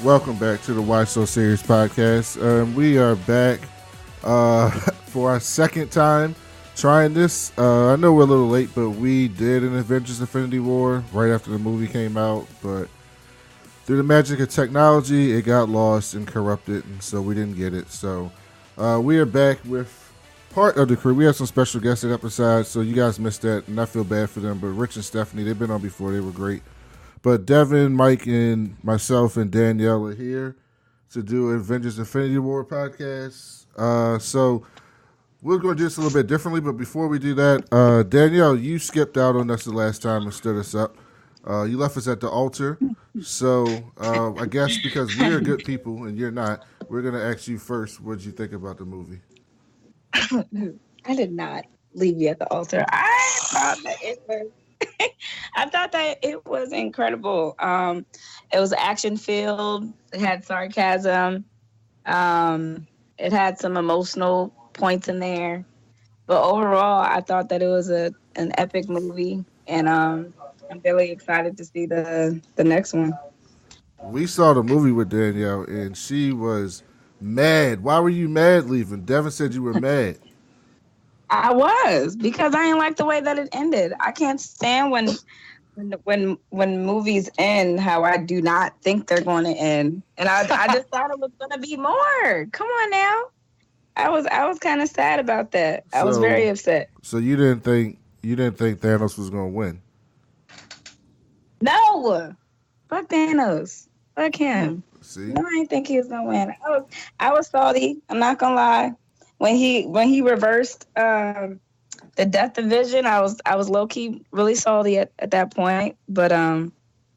Welcome back to the Why So Serious podcast. We are back for our second time trying this. I know we're a little late, but we did an Avengers Infinity War right after the movie came out. But through the magic of technology, it got lost and corrupted, and so we didn't get it. So we are back with part of the crew. We have some special guests in episode, so you guys missed that, and I feel bad for them. But Rich and Stephanie, they've been on before. They were great. But Devin, Mike, and myself and Danielle are here to do Avengers Infinity War podcast. So we're going to do this a little bit differently, but before we do that, Danielle, you skipped out on us the last time and stood us up. You left us at the altar. So I guess because we're good people and you're not, we're going to ask you first, what did you think about the movie? I did not leave you at the altar. I thought that it was incredible. It was action filled. It had sarcasm. It had some emotional points in there. But overall, I thought that it was an epic movie, and I'm really excited to see the next one. We saw the movie with Danielle, and she was mad. Why were you mad leaving? Devin said you were mad. I was, because I didn't like the way that it ended. I can't stand when movies end how I do not think they're going to end, and I just thought it was going to be more. Come on now, I was kind of sad about that. I was very upset. So you didn't think Thanos was going to win? No, fuck Thanos, fuck him. See, no, I didn't think he was going to win. I was salty. I'm not gonna lie. When he reversed the death of Vision, I was low key really salty at that point. But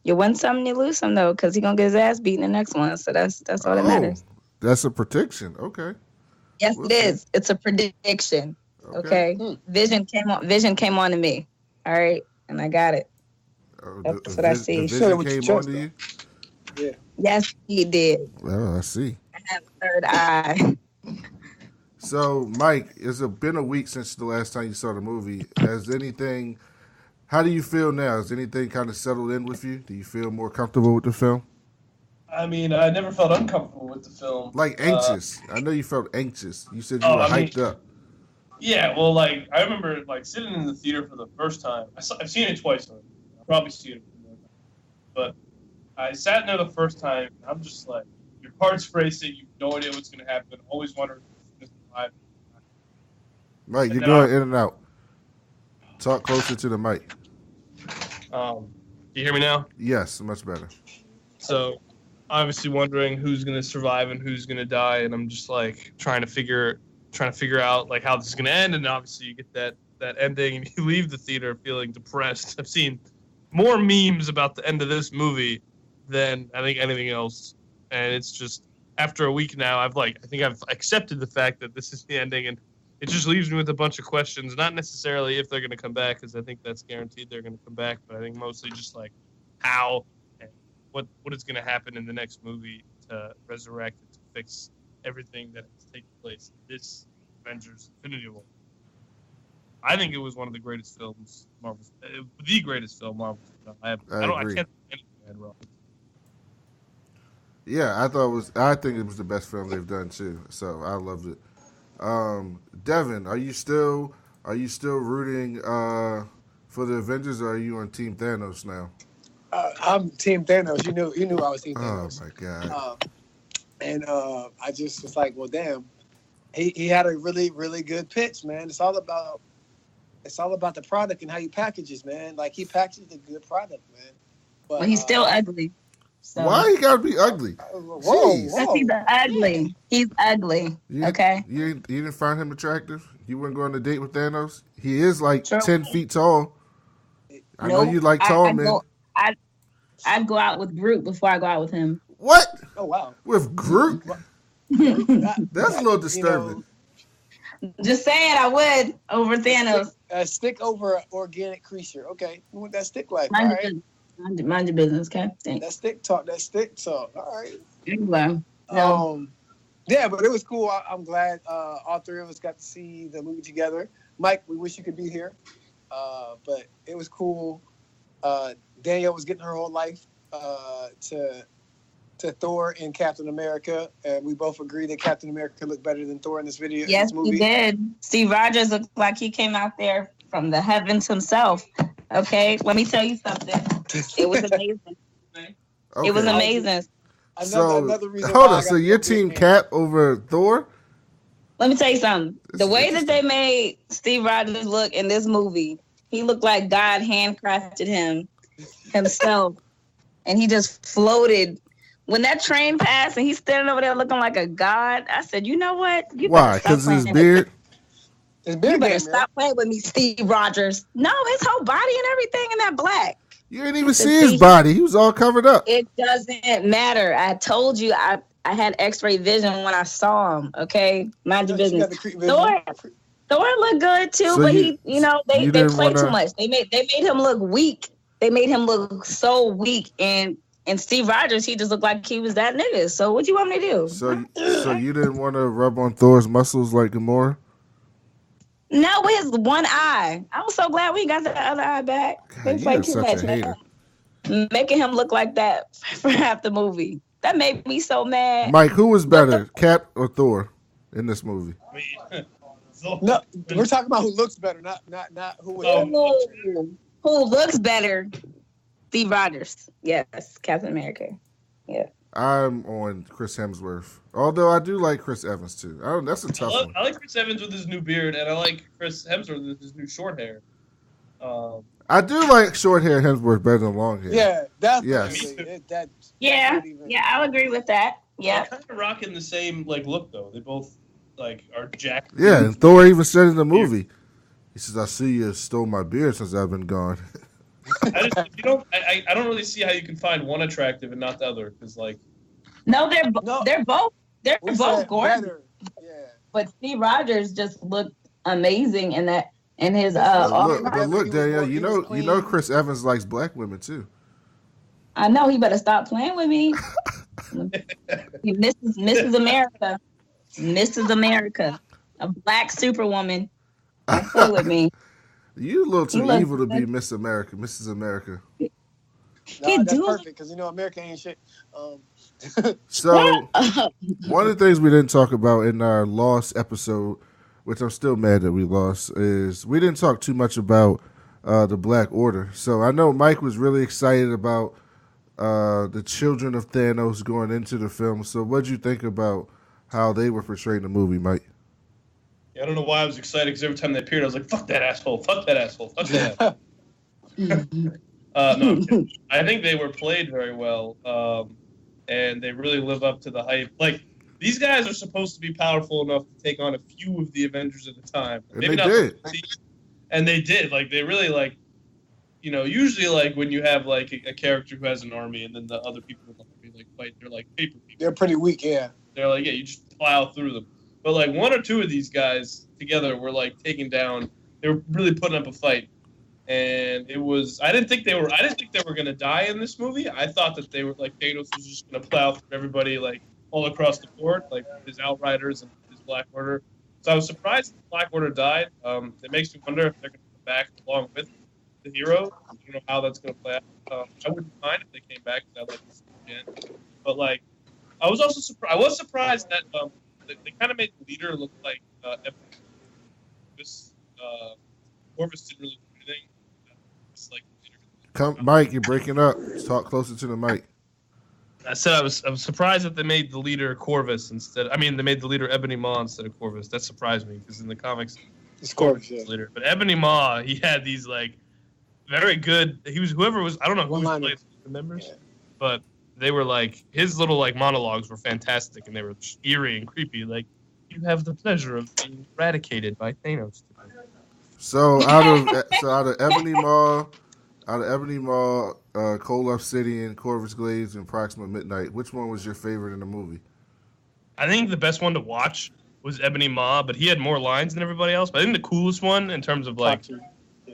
you win some, you lose some though, because he's gonna get his ass beat in the next one. So that's all that matters. That's a prediction. Okay. Yes, it is. It's a prediction. Okay. Vision came on to me. All right, and I got it. That's what I see. Vision came on to you? Yeah. Yes, he did. Oh, I see. I have a third eye. So, Mike, it's been a week since the last time you saw the movie. How do you feel now? Has anything kind of settled in with you? Do you feel more comfortable with the film? I mean, I never felt uncomfortable with the film. Like anxious. I know you felt anxious. You said you were hyped up. Yeah, well, like, I remember, like, sitting in the theater for the first time. I've seen it twice already. I'll probably see it more times. But I sat in there the first time, and I'm just like, your heart's racing, you have no idea what's going to happen, always wondering if this is live. Mike, you're going in and out. Talk closer to the mic. Can you hear me now? Yes, much better. So, obviously wondering who's going to survive and who's going to die, and I'm just, like, trying to figure out, like, how this is going to end, and obviously you get that ending, and you leave the theater feeling depressed. I've seen more memes about the end of this movie than I think anything else. And it's just, after a week now, I think I've accepted the fact that this is the ending, and it just leaves me with a bunch of questions. Not necessarily if they're going to come back, because I think that's guaranteed they're going to come back, but I think mostly just like how and what is going to happen in the next movie to resurrect and to fix everything that has taken place in this Avengers Infinity War. I think it was one of the greatest films Marvel's, the greatest film Marvel's done. I can't think anything wrong. Yeah, I think it was the best film they've done too. So I loved it. Devin, are you still rooting for the Avengers, or are you on Team Thanos now? I'm Team Thanos. You knew I was Team Thanos. Oh my god! And I just was like, well, damn, he had a really, really good pitch, man. It's all about the product and how you package it, man. Like, he packaged a good product, man. But he's still ugly. So. Why he gotta be ugly? Whoa. Because he's ugly. He's ugly. Okay. You didn't find him attractive? You wouldn't go on a date with Thanos? He is like 10 feet tall. I know you like tall men. I'd go out with Groot before I go out with him. What? Oh wow. With Groot? That's a little disturbing. Just saying, I would over Thanos. Stick over organic creature. Okay, what that stick like? Mind your business, okay? Thanks. That stick talk. All right. Anyway, yeah, but it was cool. I'm glad all three of us got to see the movie together. Mike, we wish you could be here, but it was cool. Danielle was getting her whole life to to Thor and Captain America. We both agree that Captain America looked better than Thor in this video. Yes, in this movie. he did. Steve Rogers looked like he came out there from the heavens himself. Okay, let me tell you something. It was amazing. Okay. It was amazing. Another reason hold why on. So your team Cap over Thor? Let me tell you something. The way that they made Steve Rogers look in this movie, he looked like God handcrafted him himself, and he just floated. When that train passed and he's standing over there looking like a god, I said, you know what? Why? Because of his beard? His beard You better game, stop playing with me, Steve Rogers. No, his whole body and everything in that black. You didn't even see his body. He was all covered up. It doesn't matter. I told you I had X-ray vision when I saw him. Okay, mind your business. Thor looked good too, so but they played too much. They made him look weak. They made him look so weak, and Steve Rogers, he just looked like he was that nigga. So what you want me to do? So you didn't want to rub on Thor's muscles like Gamora? No, with his one eye. I was so glad we got the other eye back. God, you are such a hater. Making him look like that for half the movie. That made me so mad. Mike, who was better, Cap or Thor in this movie? No, we're talking about who looks better, not who was better. Who looks better? Steve Rogers. Yes, Captain America. Yeah. I'm on Chris Hemsworth. Although I do like Chris Evans too. That's a tough one. I like Chris Evans with his new beard, and I like Chris Hemsworth with his new short hair. I do like short hair Hemsworth better than long hair. Yeah, definitely. Yes. I'll agree with that. Yeah. They're kind of rocking the same look though. They both are jacked. Yeah, and Thor even said in the movie, he says, "I see you stole my beard since I've been gone." I don't really see how you can find one attractive and not the other because No, they're both gorgeous. Yeah. But Steve Rogers just looked amazing in that in his look, Danielle, you know Chris Evans likes black women too. I know, he better stop playing with me. He Mrs. America. Mrs. America. A black superwoman. Don't play with me. You a little too evil to be Miss America, Mrs. America. No, that's perfect because America ain't shit. So one of the things we didn't talk about in our lost episode, which I'm still mad that we lost, is we didn't talk too much about the Black Order. So I know Mike was really excited about the children of Thanos going into the film. So what did you think about how they were portrayed in the movie, Mike? I don't know why I was excited because every time they appeared, I was like, fuck that asshole, fuck that asshole, fuck that asshole. No, I think they were played very well, and they really live up to the hype. These guys are supposed to be powerful enough to take on a few of the Avengers at a time. And maybe they did. And they did. They really, usually, when you have, a character who has an army and then the other people in the army, fight, they're paper people. They're pretty weak, yeah. They're you just plow through them. But one or two of these guys together were taking down. They were really putting up a fight, and it was. I didn't think they were going to die in this movie. I thought that they were Thanos was just going to plow through everybody all across the board, his Outriders and his Black Order. So I was surprised that the Black Order died. It makes me wonder if they're going to come back along with the hero. I don't know how that's going to play out. I wouldn't mind if they came back because I like to see them again. But I was also surprised. I was surprised that. They kind of made the leader look like this. Corvus didn't really do anything. Mike, you're breaking up. Talk closer to the mic. I said I was surprised that they made the leader Corvus instead. I mean, they made the leader Ebony Maw instead of Corvus. That surprised me because in the comics, it's Corvus leader. But Ebony Maw, he had these very good. He was whoever was. I don't know who was playing the members, but. They were his little monologues were fantastic and they were eerie and creepy. You have the pleasure of being eradicated by Thanos. So out of Ebony Maw, Cole Obsidian, Corvus Glaive, and Proxima Midnight, which one was your favorite in the movie? I think the best one to watch was Ebony Maw, but he had more lines than everybody else. But I think the coolest one in terms of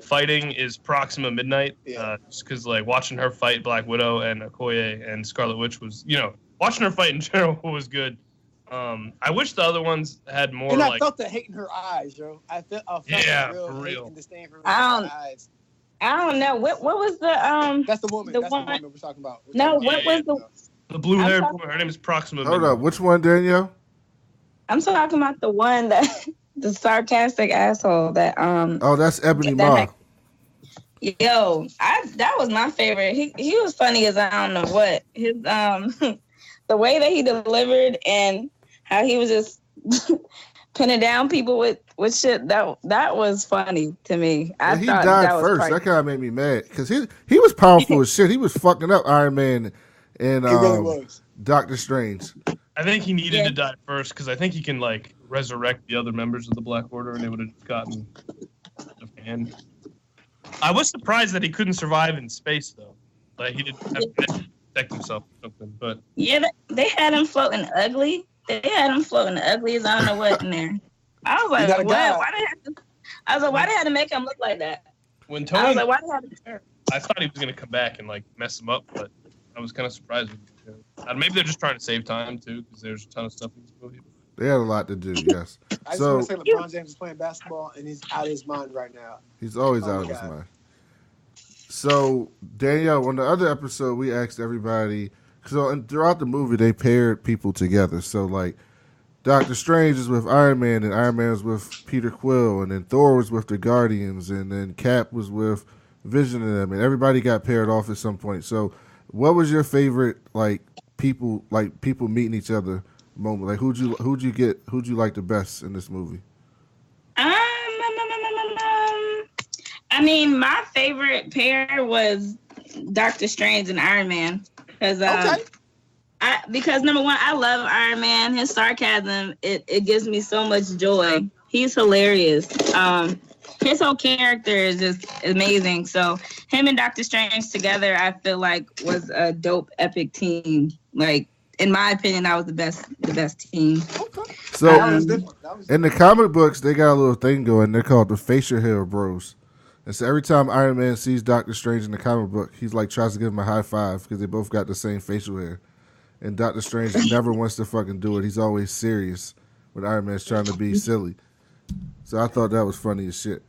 fighting is Proxima Midnight, just because watching her fight Black Widow and Okoye and Scarlet Witch was, watching her fight in general was good. I wish the other ones had more. And I felt the hate in her eyes, yo. I felt for real. In her eyes. I don't know what was the That's the woman. That's the woman we're talking about. What was The blue-haired woman. Her name is Proxima. Hold up. Which one, Danielle? I'm talking about the one that the sarcastic asshole that Oh, that's Ebony Maw. Yo, that was my favorite. He was funny as I don't know what. His the way that he delivered and how he was just pinning down people with shit, that was funny to me. He died first. That kind of made me mad because he was powerful as shit. He was fucking up Iron Man and Doctor Strange. I think he needed to die first because I think he can like resurrect the other members of the Black Order, and they would have gotten a hand. I was surprised that he couldn't survive in space though. Like he didn't have to protect himself or something. But yeah, they had him floating ugly. They had him floating ugly as I don't know what in there. I was like, what? Why they had to make him look like that? When Tony, I was like, why they had to? I thought he was gonna come back and like mess him up, but I was kind of surprised. Maybe they're just trying to save time too, because there's a ton of stuff in this movie. They had a lot to do, yes. I just want to say LeBron James is playing basketball and he's out of his mind right now. He's always out of his mind. So Danielle, on the other episode, we asked everybody. And throughout the movie, they paired people together. So like, Doctor Strange is with Iron Man, and Iron Man is with Peter Quill, and then Thor was with the Guardians, and then Cap was with Vision and them, and everybody got paired off at some point. So, what was your favorite people meeting each other moment? Like who'd you like the best in this movie? I mean, my favorite pair was Doctor Strange and Iron Man because because number one, I love Iron Man. His sarcasm it gives me so much joy. He's hilarious. His whole character is just amazing. So him and Doctor Strange together, I feel like was a dope, epic team. Like in my opinion, that was the best team. Okay. So in the comic books, they got a little thing going. They're called the facial hair bros. And so every time Iron Man sees Doctor Strange in the comic book, he's like tries to give him a high five because they both got the same facial hair. And Doctor Strange never wants to fucking do it. He's always serious when Iron Man's trying to be silly. So I thought that was funny as shit.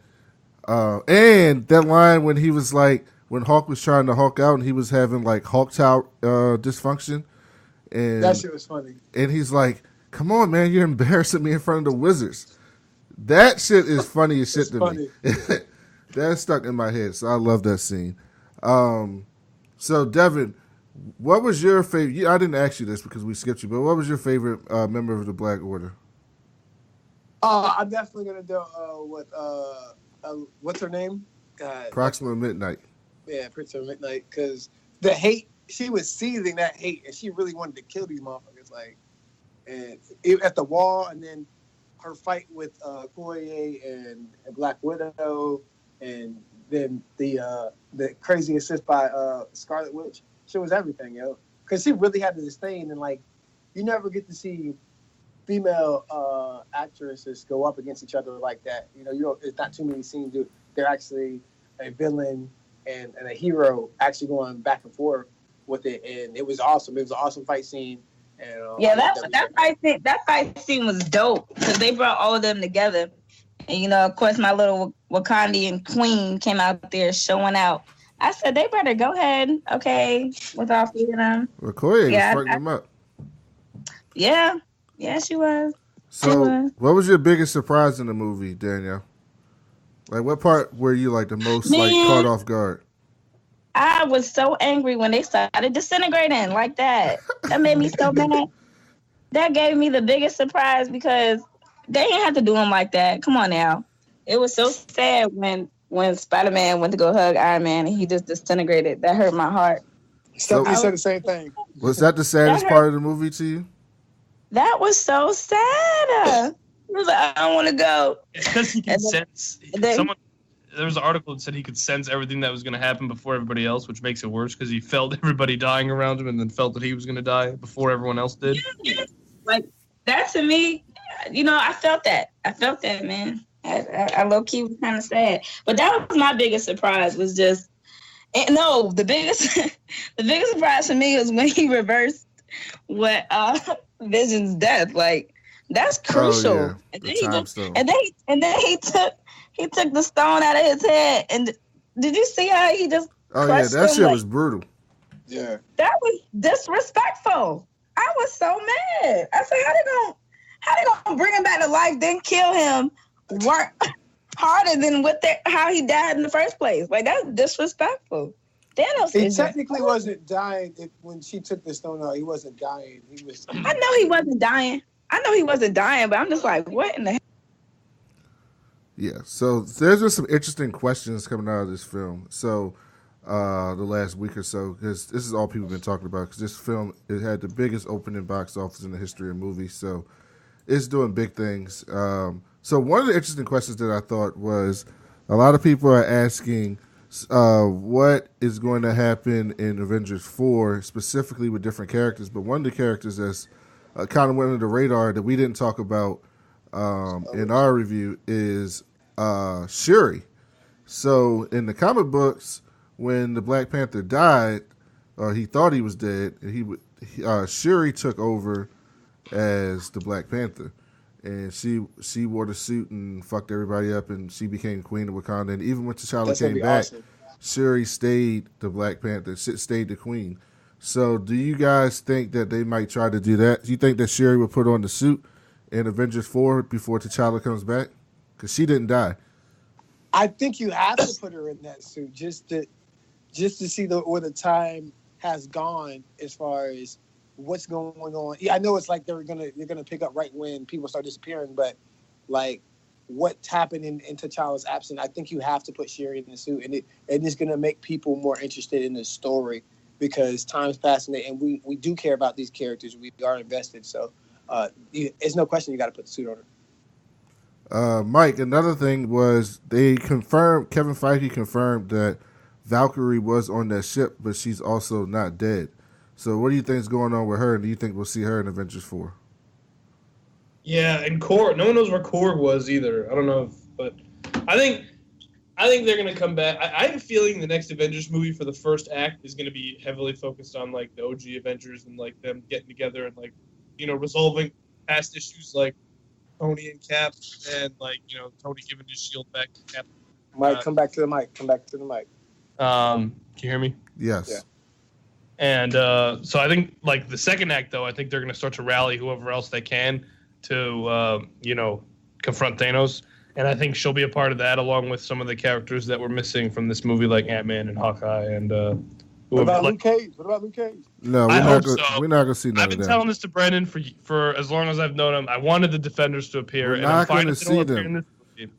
And that line when he was like, when Hulk was trying to Hulk out and he was having like Hulk Tower dysfunction. And that shit was funny. And he's like, come on, man, you're embarrassing me in front of the Wizards. That shit is funny as shit to me. That stuck in my head, so I love that scene. So, Devin, what was your favorite? I didn't ask you this because we skipped you, but what was your favorite member of the Black Order? I'm definitely gonna do with what's her name? Proxima Midnight. Yeah, Proxima Midnight, because the hate, she was seething that hate, and she really wanted to kill these motherfuckers. Like, and at the wall, and then her fight with Koye and Black Widow. And then the crazy assist by Scarlet Witch. She was everything, yo. Because she really had the disdain, and like, you never get to see female actresses go up against each other like that. You know, it's not too many scenes. They're actually a villain and a hero actually going back and forth with it, and it was awesome. It was an awesome fight scene. And that fight scene was dope because they brought all of them together. And, you know, of course, my little Wakandian queen came out there showing out. I said, they better go ahead, okay, with all three of them. Well, Koye was fucking them up. Yeah. Yeah, she was. So, what was your biggest surprise in the movie, Danielle? Like, what part were you, like, the most, caught off guard? I was so angry when they started disintegrating like that. That made me so mad. That gave me the biggest surprise because they didn't have to do him like that. Come on now. It was so sad when Spider-Man went to go hug Iron Man and he just disintegrated. That hurt my heart. Stephanie said the same thing. Was that the saddest part of the movie to you? That was so sad. He was like, I don't want to go. It's because he can sense. There was an article that said he could sense everything that was going to happen before everybody else, which makes it worse because he felt everybody dying around him and then felt that he was going to die before everyone else did. Yeah. Like, that to me, you know, I felt that. Man. I low-key was kind of sad. But that was my biggest surprise was just, the biggest surprise for me was when he reversed what Vision's death. Like, that's crucial. Oh, yeah. And then he took the stone out of his head. And did you see how he just that shit was brutal. Yeah. That was disrespectful. I was so mad. I said, how they gonna bring him back to life, then kill him work harder than how he died in the first place? Like, that's disrespectful. Thanos He technically wasn't dying when she took the stone out. He wasn't dying. He was. I know he wasn't dying. But I'm just like, what in the hell? Yeah, so there's just some interesting questions coming out of this film. So the last week or so, because this is all people have been talking about, because this film, it had the biggest opening box office in the history of movies, so it's doing big things. So one of the interesting questions that I thought was, a lot of people are asking what is going to happen in Avengers 4, specifically with different characters, but one of the characters that's kind of went under the radar that we didn't talk about in our review is Shuri. So in the comic books, when the Black Panther died, or he thought he was dead, Shuri took over as the Black Panther, and she wore the suit and fucked everybody up, and she became Queen of Wakanda. And even when T'Challa came back, awesome. Shuri stayed the Black Panther, stayed the Queen. So do you guys think that they might try to do that? Do you think that Shuri would put on the suit in Avengers 4 before T'Challa comes back? Because she didn't die. I think you have to put her in that suit just to see where the time has gone as far as what's going on. Yeah, I know it's like they're gonna pick up right when people start disappearing, but like what's happening in T'Challa's absence, I think you have to put Shuri in the suit, and it's gonna make people more interested in the story because time's passing and we do care about these characters. We are invested, so it's no question you got to put the suit on her. Mike, another thing was Kevin Feige confirmed that Valkyrie was on that ship, but she's also not dead. So what do you think is going on with her, and do you think we'll see her in Avengers 4? Yeah, and Korg, no one knows where Korg was either. I don't know, but I think they're going to come back. I have a feeling the next Avengers movie for the first act is going to be heavily focused on like the OG Avengers and like them getting together and like, resolving past issues like Tony and Cap, and like Tony giving his shield back to Cap. Mike, come back to the mic. Can you hear me? Yes. Yeah. And so I think like the second act, though, I think they're going to start to rally whoever else they can to confront Thanos, and I think she'll be a part of that along with some of the characters that were missing from this movie, like Ant-Man and Hawkeye and. What about Luke Cage? No, we're not going to see none of that. I've been telling this to Brendan for as long as I've known him. I wanted the Defenders to appear. We're and not going to see them.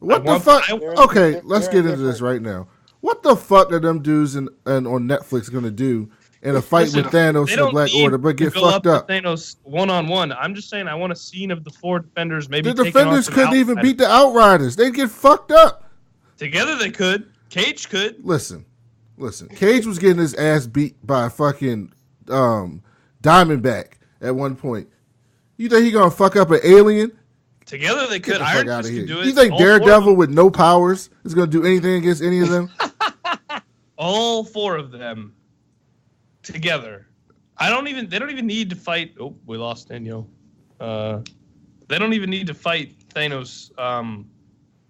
What the fuck? Okay, let's get into this right now. What the fuck are them dudes on Netflix going to do in a fight with Thanos and the Black Order, but get fucked up? Thanos one-on-one. I'm just saying I want a scene of the four Defenders maybe the Defenders couldn't even beat the Outriders. They'd get fucked up. Together they could. Cage could. Listen. Cage was getting his ass beat by a fucking Diamondback at one point. You think he gonna fuck up an alien? Together they could. Iron Fist could do it. You think Daredevil with no powers is gonna do anything against any of them? All four of them together. They don't even need to fight. Oh, we lost Danielle. They don't even need to fight Thanos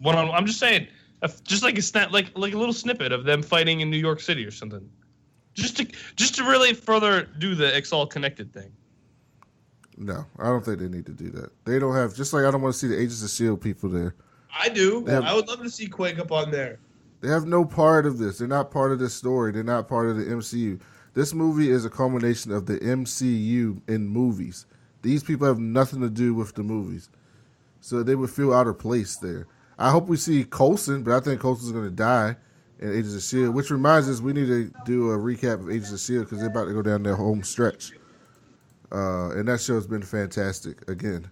one-on-one. I'm just saying. Just like a snap, like a little snippet of them fighting in New York City or something, just to really further do the it's all connected thing. No, I don't think they need to do that. They don't have, just like I don't want to see the Agents of S.H.I.E.L.D. people there. I do. I would love to see Quake up on there. They have no part of this. They're not part of this story. They're not part of the MCU. This movie is a culmination of the MCU in movies. These people have nothing to do with the movies, so they would feel out of place there. I hope we see Coulson, but I think Coulson's going to die in Agents of S.H.I.E.L.D., which reminds us we need to do a recap of Agents of S.H.I.E.L.D. because they're about to go down their home stretch. And that show's been fantastic again.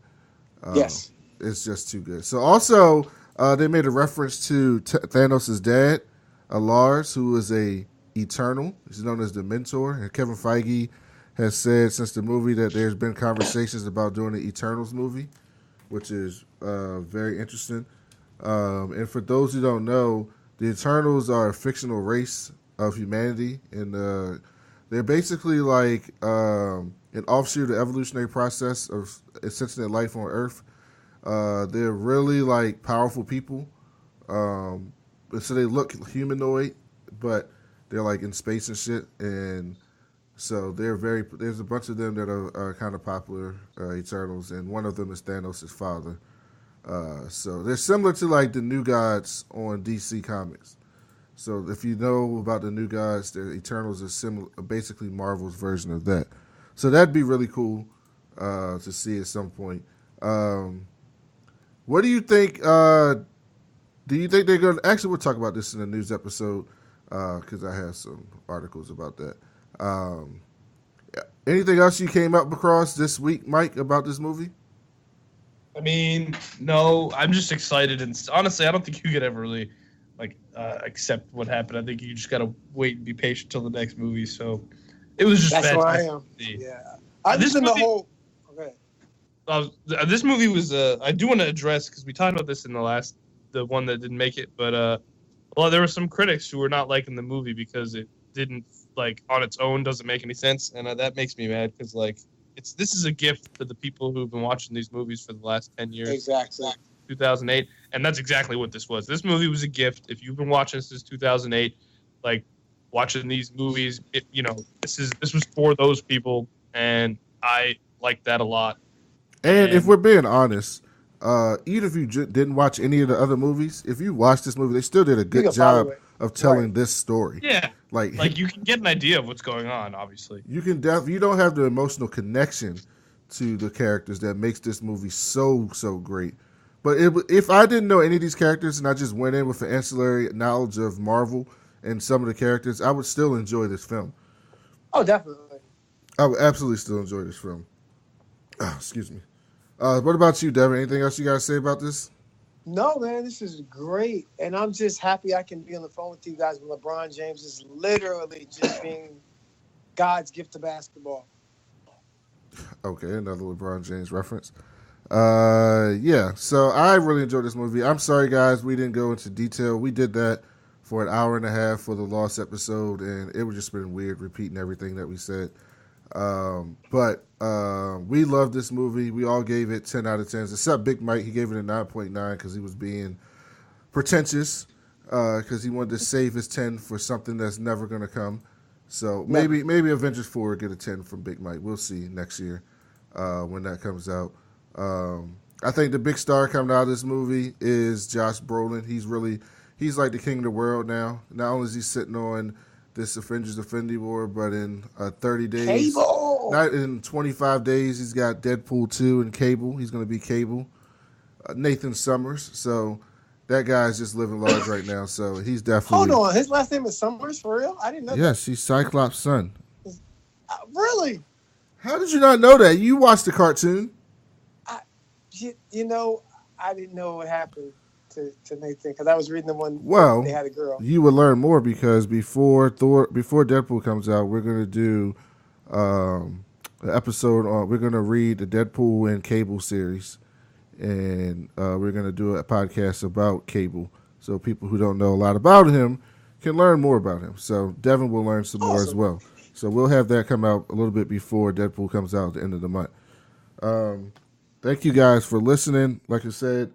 Yes. It's just too good. So also, they made a reference to Thanos' dad, Lars, who is a Eternal. He's known as the Mentor. And Kevin Feige has said since the movie that there's been conversations about doing the Eternals movie, which is very interesting. And for those who don't know, the Eternals are a fictional race of humanity, and they're basically like an offshoot of the evolutionary process of sentient life on Earth. They're really like powerful people, so they look humanoid, but they're like in space and shit. And So there's a bunch of them that are kind of popular, Eternals, and one of them is Thanos' father. So they're similar to like the New Gods on DC Comics. So if you know about the New Gods, the Eternals are similar, basically Marvel's version of that. So that'd be really cool to see at some point. What do you think? Do you think they're going to... Actually, we'll talk about this in the news episode because I have some articles about that. Anything else you came up across this week, Mike, about this movie? I mean, no, I'm just excited. And honestly, I don't think you could ever really accept what happened. I think you just got to wait and be patient till the next movie. So it was just That's where I fantastic. am. Yeah. I just in the whole... Okay. This movie was... I do want to address, because we talked about this in the one that didn't make it, but there were some critics who were not liking the movie because it didn't, on its own, doesn't make any sense, and that makes me mad, because, this is a gift to the people who've been watching these movies for the last 10 years. Exactly. 2008, and that's exactly what this was. This movie was a gift. If you've been watching since 2008, watching these movies, this was for those people, and I like that a lot. And if we're being honest, even if you didn't watch any of the other movies, if you watched this movie, they still did a good job of telling this story. Yeah, you can get an idea of what's going on. Obviously, you can. You don't have the emotional connection to the characters that makes this movie so great. But if I didn't know any of these characters and I just went in with an ancillary knowledge of Marvel and some of the characters, I would still enjoy this film. Oh, definitely. I would absolutely still enjoy this film. Oh, excuse me. What about you, Devin? Anything else you got to say about this? No, man, this is great. And I'm just happy I can be on the phone with you guys when LeBron James is literally just being God's gift to basketball. Okay, another LeBron James reference. Yeah, so I really enjoyed this movie. I'm sorry, guys, we didn't go into detail. We did that for an hour and a half for the Lost episode, and it would just been weird repeating everything that we said. But we love this movie. We all gave it 10 out of 10s, except Big Mike. He gave it a 9.9 because he was being pretentious because he wanted to save his 10 for something that's never going to come. So maybe Avengers 4 will get a 10 from Big Mike. We'll see next year when that comes out. I think the big star coming out of this movie is Josh Brolin. He's like the king of the world now. Not only is he sitting on this Avengers Infinity War, but in 30 days, not in 25 days, he's got Deadpool 2 and Cable. He's going to be Cable. Nathan Summers. So that guy's just living large right now. So he's definitely... Hold on. His last name is Summers, for real? I didn't know Yes, he's Cyclops' son. Really? How did you not know that? You watched the cartoon. I didn't know what happened to Nathan because I was reading the one they had a girl. You will learn more because before Deadpool comes out, we're going to do an episode on... We're going to read the Deadpool and Cable series, and we're going to do a podcast about Cable so people who don't know a lot about him can learn more about him. So Devin will learn some more as well. So we'll have that come out a little bit before Deadpool comes out at the end of the month. Thank you guys for listening. Like I said,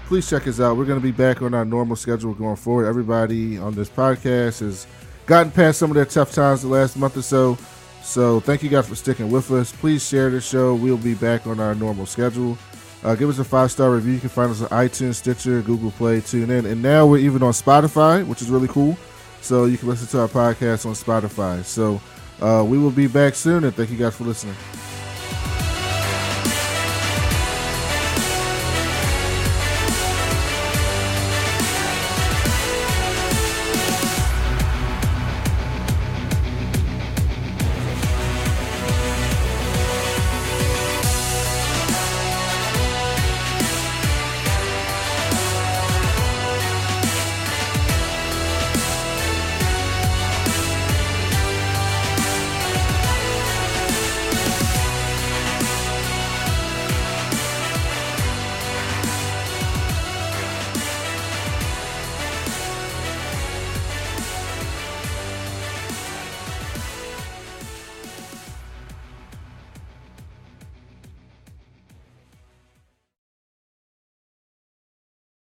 please check us out. We're going to be back on our normal schedule going forward. Everybody on this podcast has gotten past some of their tough times the last month or so. So thank you guys for sticking with us. Please share the show. We'll be back on our normal schedule. Give us a 5-star review. You can find us on iTunes, Stitcher, Google Play, TuneIn. And now we're even on Spotify, which is really cool. So you can listen to our podcast on Spotify. So we will be back soon, and thank you guys for listening.